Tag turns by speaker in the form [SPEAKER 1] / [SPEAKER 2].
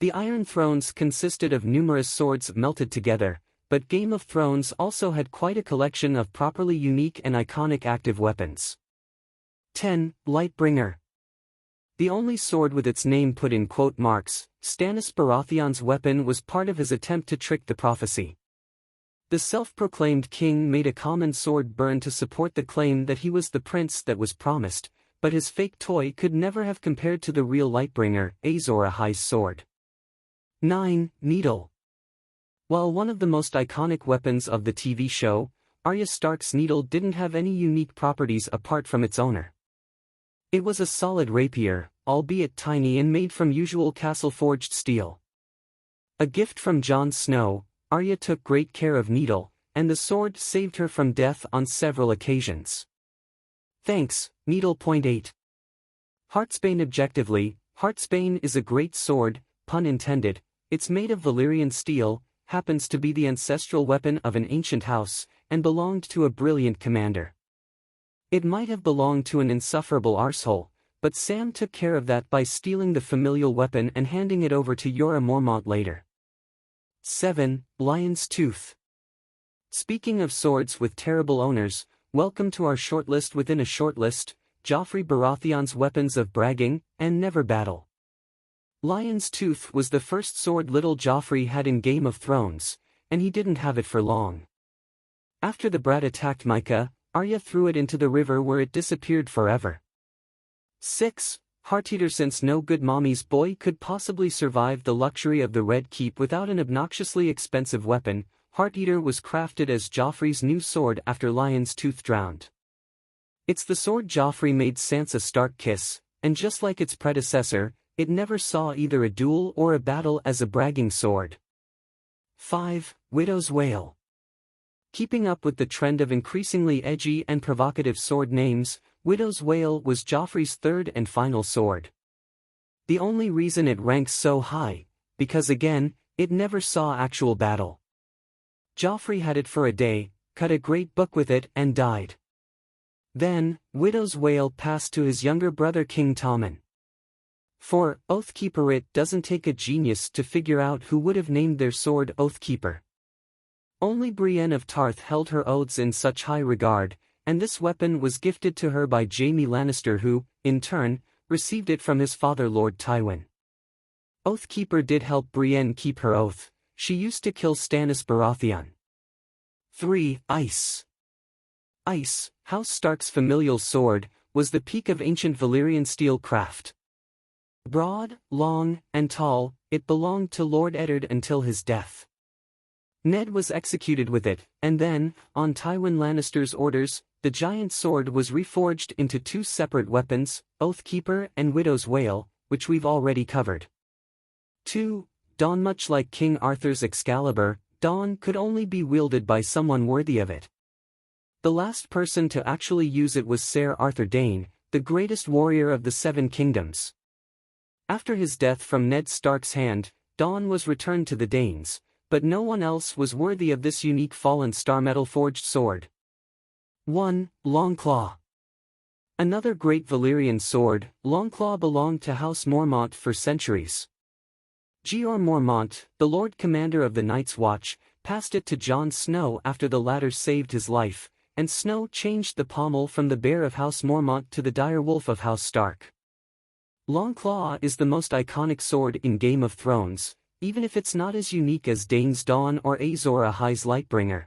[SPEAKER 1] The Iron Thrones consisted of numerous swords melted together, but Game of Thrones also had quite a collection of properly unique and iconic active weapons. 10. Lightbringer. The only sword with its name put in quote marks, Stannis Baratheon's weapon was part of his attempt to trick the prophecy. The self-proclaimed king made a common sword burn to support the claim that he was the prince that was promised, but his fake toy could never have compared to the real Lightbringer, Azor Ahai's sword. 9. Needle. While one of the most iconic weapons of the TV show, Arya Stark's needle didn't have any unique properties apart from its owner. It was a solid rapier, albeit tiny and made from usual castle-forged steel. A gift from Jon Snow, Arya took great care of Needle, and the sword saved her from death on several occasions. Thanks, Needle. 8. Heartsbane. Objectively, Heartsbane is a great sword, pun intended. It's made of Valyrian steel, happens to be the ancestral weapon of an ancient house, and belonged to a brilliant commander. It might have belonged to an insufferable arsehole, but Sam took care of that by stealing the familial weapon and handing it over to Jorah Mormont later. 7. Lion's Tooth. Speaking of swords with terrible owners, welcome to our shortlist within a shortlist, Joffrey Baratheon's weapons of bragging, and never battle. Lion's Tooth was the first sword little Joffrey had in Game of Thrones, and he didn't have it for long. After the brat attacked Micah, Arya threw it into the river where it disappeared forever. 6. Hearteater. Since no good mommy's boy could possibly survive the luxury of the Red Keep without an obnoxiously expensive weapon, Hearteater was crafted as Joffrey's new sword after Lion's Tooth drowned. It's the sword Joffrey made Sansa Stark kiss, and just like its predecessor, it never saw either a duel or a battle as a bragging sword. 5. Widow's Wail. Keeping up with the trend of increasingly edgy and provocative sword names, Widow's Wail was Joffrey's third and final sword. The only reason it ranks so high, because again, it never saw actual battle. Joffrey had it for a day, cut a great book with it and died. Then, Widow's Wail passed to his younger brother King Tommen. For Oathkeeper, it doesn't take a genius to figure out who would have named their sword Oathkeeper. Only Brienne of Tarth held her oaths in such high regard, and this weapon was gifted to her by Jaime Lannister, who, in turn, received it from his father Lord Tywin. Oathkeeper did help Brienne keep her oath. She used to kill Stannis Baratheon. 3. Ice. Ice, House Stark's familial sword, was the peak of ancient Valyrian steel craft. Broad, long, and tall, it belonged to Lord Eddard until his death. Ned was executed with it, and then, on Tywin Lannister's orders, the giant sword was reforged into two separate weapons, Oathkeeper and Widow's Wail, which we've already covered. 2. Dawn. Much like King Arthur's Excalibur, Dawn could only be wielded by someone worthy of it. The last person to actually use it was Ser Arthur Dayne, the greatest warrior of the Seven Kingdoms. After his death from Ned Stark's hand, Dawn was returned to the Danes, but no one else was worthy of this unique fallen star metal forged sword. 1. Longclaw. Another great Valyrian sword, Longclaw belonged to House Mormont for centuries. Jeor Mormont, the Lord Commander of the Night's Watch, passed it to Jon Snow after the latter saved his life, and Snow changed the pommel from the Bear of House Mormont to the Dire Wolf of House Stark. Longclaw is the most iconic sword in Game of Thrones, even if it's not as unique as Dane's Dawn or Azor Ahai's Lightbringer.